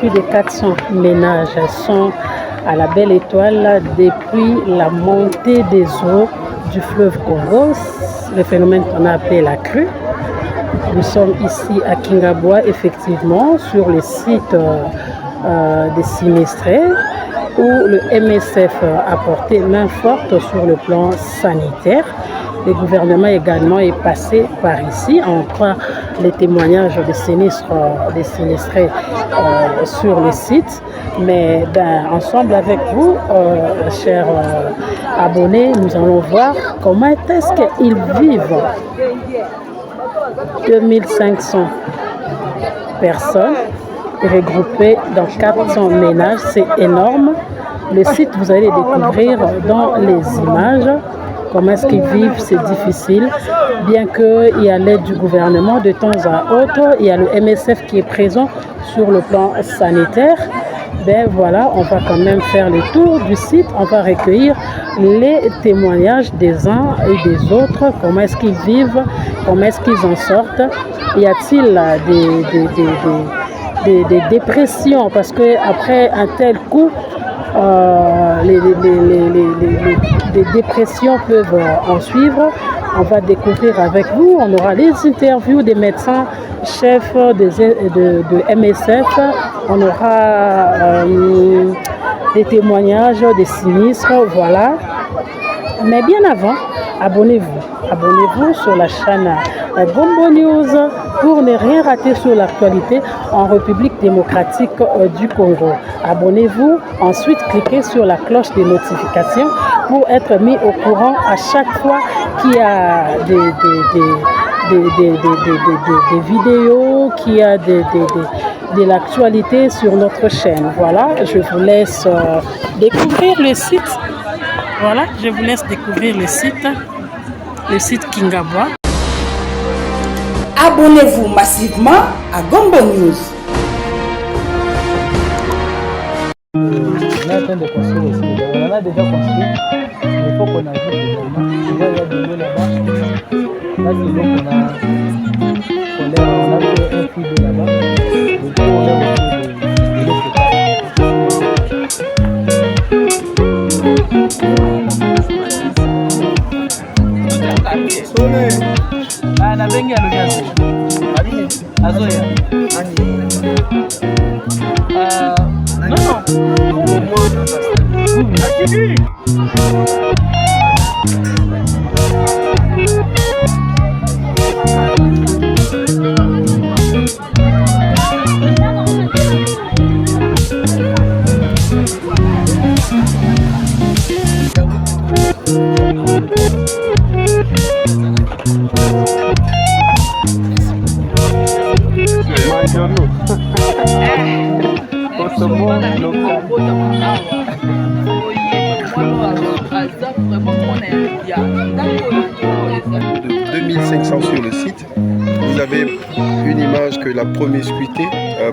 plus de 400 ménages sont à la Belle Étoile depuis la montée des eaux du fleuve Congo, le phénomène qu'on a appelé la crue. Nous sommes ici à Kingabwa, effectivement, sur le site des sinistrés, où le MSF a porté main forte sur le plan sanitaire. Le gouvernement également est passé par ici. On croit les témoignages des sinistrés sur le site. Mais ensemble avec vous, chers abonnés, nous allons voir comment est-ce qu'ils vivent. 2500 personnes regroupées dans 400 ménages, c'est énorme. Le site, vous allez découvrir dans les images. Comment est-ce qu'ils vivent, c'est difficile. Bien qu'il y a l'aide du gouvernement de temps à autre, il y a le MSF qui est présent sur le plan sanitaire. Ben voilà, on va quand même faire le tour du site. On va recueillir les témoignages des uns et des autres. Comment est-ce qu'ils vivent, comment est-ce qu'ils en sortent. Y a-t-il des dépressions? Parce qu'après un tel coup, les dépressions peuvent en suivre. On va découvrir avec vous. On aura les interviews des médecins chefs de MSF. On aura des témoignages des sinistres. Voilà. Mais bien avant, abonnez-vous. Abonnez-vous sur la chaîne Gombo News pour ne rien rater sur l'actualité en République démocratique du Congo. Abonnez-vous, ensuite cliquez sur la cloche des notifications pour être mis au courant à chaque fois qu'il y a des vidéos, qu'il y a de l'actualité sur notre chaîne. Voilà, je vous laisse découvrir le site. Voilà, je vous laisse découvrir le site Kingabwa. Abonnez-vous massivement à Gombo News. On est en train de construire aussi. On a déjà construit. Il faut qu'on ajoute des éléments. Déjà, il y a de l'eau là-bas. Là, c'est l'eau qu'on a fait un puits d'eau là-bas. Du coup, on a aussi de l'eau potable. Na bengi ya lugazi azoya De 2500 sur le site, vous avez une image que la promiscuité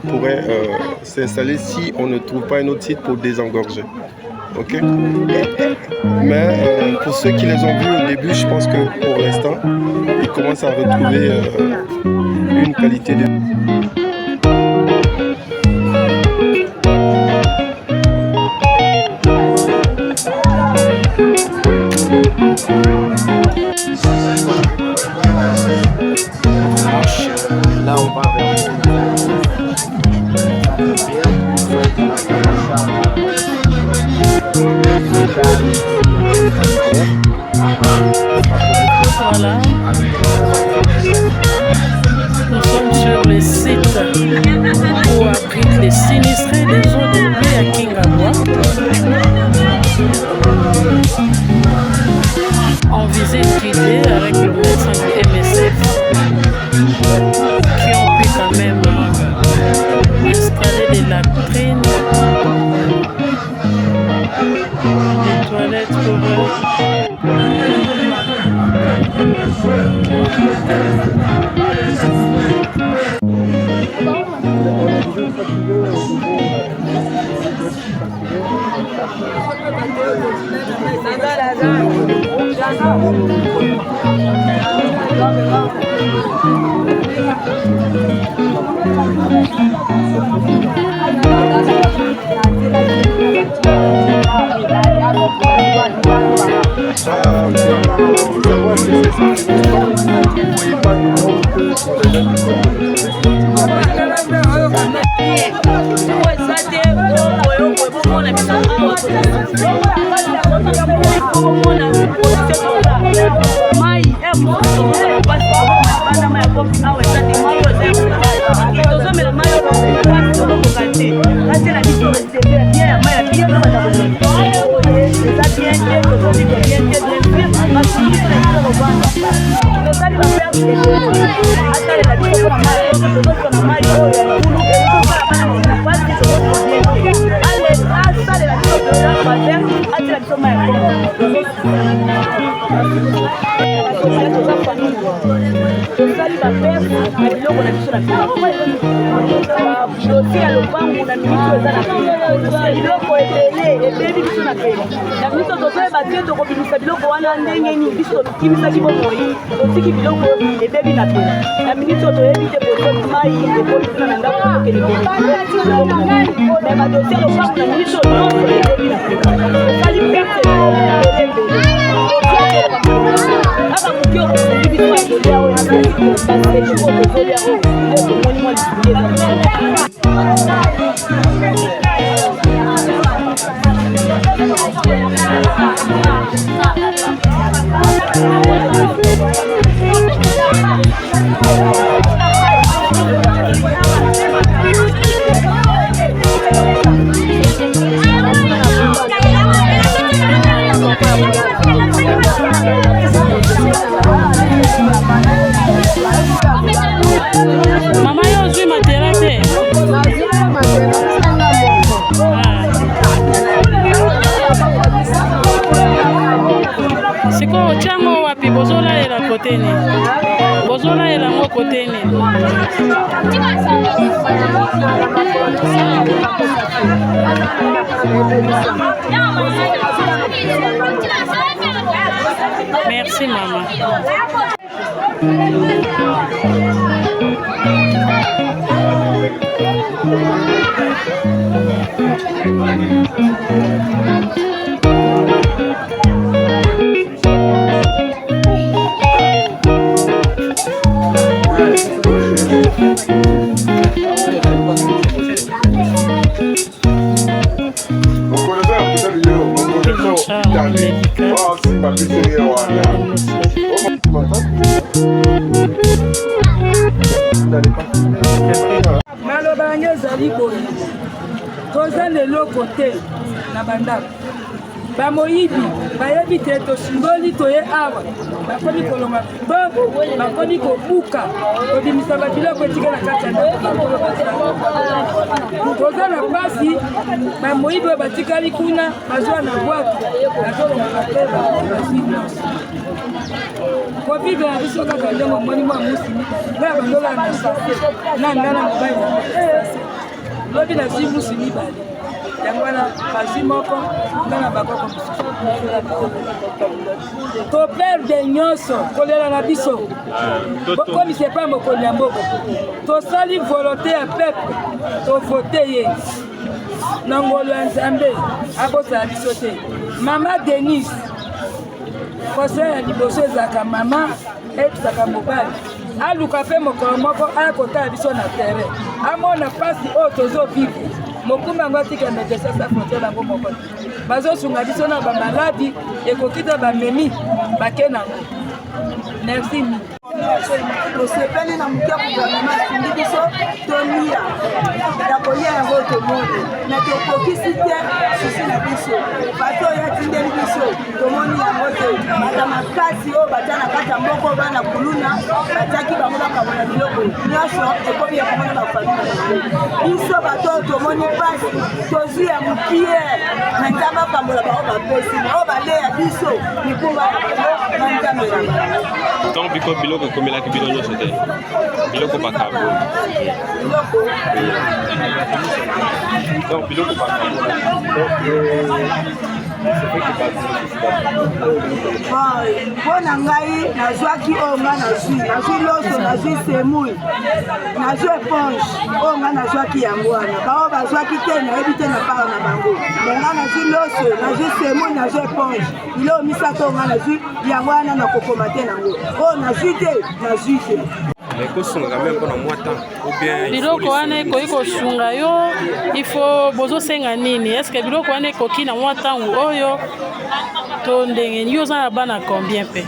pourrait s'installer si on ne trouve pas un autre site pour désengorger. Ok. Mais pour ceux qui les ont vus au début, je pense que pour l'instant, ils commencent à retrouver une qualité de vie. Là, on va Voilà. Nous sommes sur le site où abritent les sinistrés des eaux de pluie à Kingabwa. En visite guidée avec le médecin du MSF qui ont pu quand même installer des latrines, des toilettes pour eux. Merci maman. Malobange zali boye toza lelo kote na bandako bamoyibi bayebi te tosingoli toye awa bakomi kolonga bongo bakomi kobuka kobimisa babiloko etika na kati ya ndako toza na pasi bamoyibi oyo batikali kuna bazwa na bwatu bazolonga bateba basi kovive na biso kaka ndenge moni mwa musimi nga bandola na sase na ngana mobali lobi na zi musi mibale yango wana pasi moko nga na bakoko mosusu toperde nyonso kolela na biso komi sepa mokoli ya mboka tosali volonté ya peuple tovote ye na ngolo ya nzambe abosala biso te mama Denise conseil ya liboso ezalaka mama etusaka mobali aluka mpe mokolo moko aya kotala biso na terrain amona mpasi oyo tozovivre mokumbi yango atika médecin sa frontière yango moko bazosunga biso na bamaladi ekoki te bamemi bake nango merci mi tosepeli na mokia gouvernement asindi biso tolia ya kolia yango tomoni me tokokisi te susi na biso bato oyo atindeli biso tomoni yango te bata makasi oyo batia na kati ya mboko bana kuluna batiaki bango bakamona biloko nyonso ekomi ya komona bafami na bango biso bato oyo tomoni pasi tozwi ya mopie na nzambe akambola bango bapesi na oyo baleya biso mikumba na nzambe na bango donc biko biloko ekomelaki bino nyonso te biloko bakabo donc biloko bakabo mpo na ngai nazwaki oyo nga nazwi loso nazwi semui nazwi éponge oyo nga nazwaki yango wana bao bazwaki te nayebi te na paro na bango me nga nazwi loso nazwi semui nazwi éponge biloko misato oyo nga nazwi yango wana nakokoma te nango oyo nazwi te nazwi te mais kosunga même pendant moi temps ou bien biloko wana ekoki kosunga yo il faut bozosenga nini est ce que biloko wana ekoki na mwa ntango oyo to ndenge yo oza na bana combien mpe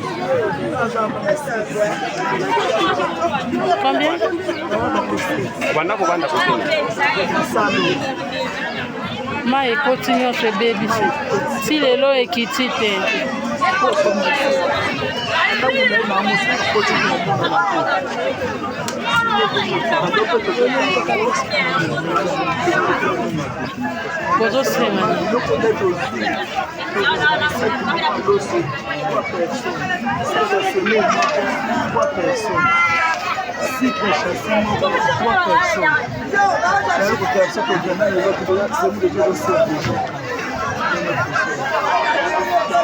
combien banda kobanda kotena ma ekoti nyonso ebebisi si lelo ekiti te bozosenga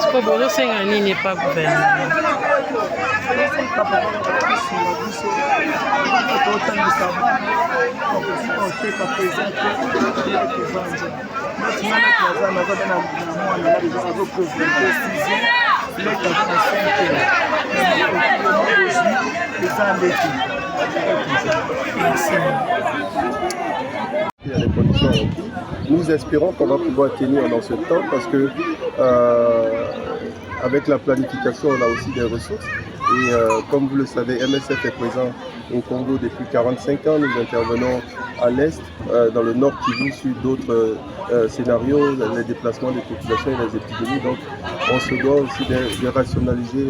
siko bozosenga nini epa gouvernement Il y a des conditions remplies. Nous espérons qu'on va pouvoir tenir dans ce temps parce que avec la planification, on a aussi des ressources. Et comme vous le savez, MSF est présent au Congo depuis 45 ans. Nous intervenons à l'Est, dans le Nord Kivu, sur d'autres scénarios, les déplacements des populations et les épidémies. Donc on se doit aussi de rationaliser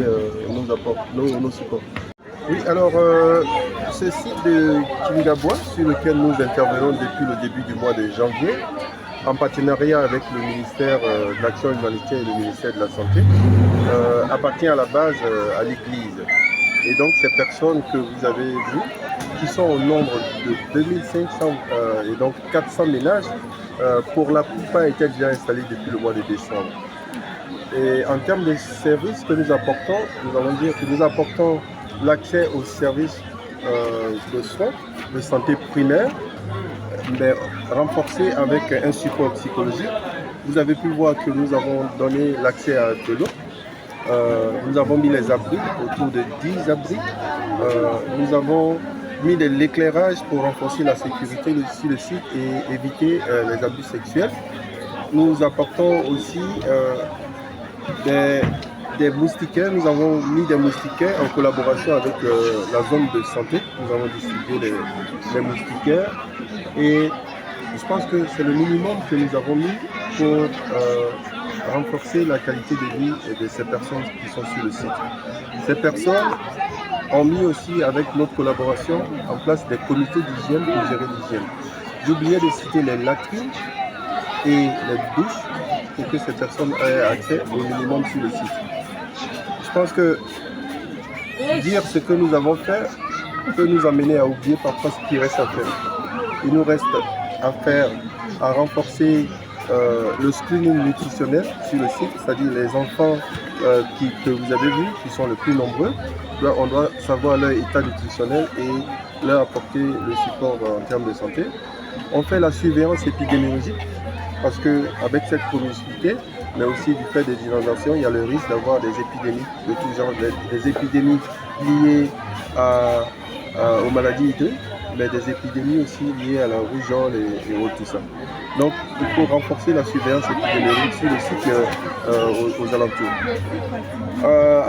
nos apports, nos supports. Oui, alors ce site de Kingabois, sur lequel nous intervenons depuis le début du mois de janvier, en partenariat avec le ministère de l'Action humanitaire et le ministère de la Santé, appartient à la base à l'Église. Et donc ces personnes que vous avez vues, qui sont au nombre de 2500 et donc 400 ménages, pour la plupart étaient déjà installés depuis le mois de décembre. Et en termes de services que nous apportons, nous allons dire que nous apportons l'accès aux services de soins, de santé primaire, mais renforcé avec un support psychologique. Vous avez pu voir que nous avons donné l'accès à de l'eau. Nous avons mis les abris, autour de 10 abris. Nous avons mis de l'éclairage pour renforcer la sécurité sur le site et éviter les abus sexuels. Nous apportons aussi des moustiquaires. Nous avons mis des moustiquaires en collaboration avec la zone de santé. Nous avons distribué les moustiquaires et je pense que c'est le minimum que nous avons mis pour renforcer la qualité de vie de ces personnes qui sont sur le site. Ces personnes ont mis aussi, avec notre collaboration, en place des comités d'hygiène pour gérer l'hygiène. J'oubliais de citer les latrines et les douches pour que ces personnes aient accès au minimum sur le site. Je pense que dire ce que nous avons fait peut nous amener à oublier parfois ce qui reste à faire. Il nous reste à faire, à renforcer le screening nutritionnel sur le site, c'est-à-dire les enfants que vous avez vus, qui sont les plus nombreux. On doit savoir leur état nutritionnel et leur apporter le support en termes de santé. On fait la surveillance épidémiologique parce qu'avec cette promiscuité, mais aussi du fait des inondations, il y a le risque d'avoir des épidémies de tout genre, des épidémies liées aux maladies hydriques, mais des épidémies aussi liées à la rougeole et autres, tout ça. Donc il faut renforcer la surveillance épidémiologique sur le site aux alentours.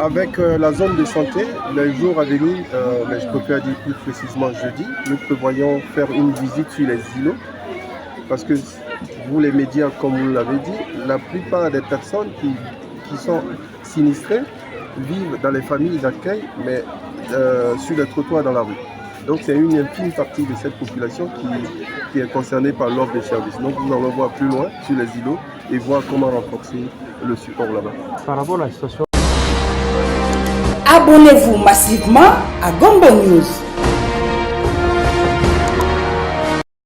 Avec la zone de santé, les jours à venir, mais je préfère dire plus précisément jeudi, nous prévoyons faire une visite sur les îlots, parce que vous les médias, comme vous l'avez dit, la plupart des personnes qui sont sinistrées vivent dans les familles d'accueil, mais sur les trottoirs dans la rue. Donc c'est une infime partie de cette population qui est concernée par l'offre des services. Donc nous allons voir plus loin sur les îlots et voir comment renforcer le support là-bas. Par rapport à la situation. Abonnez-vous massivement à Gombo News.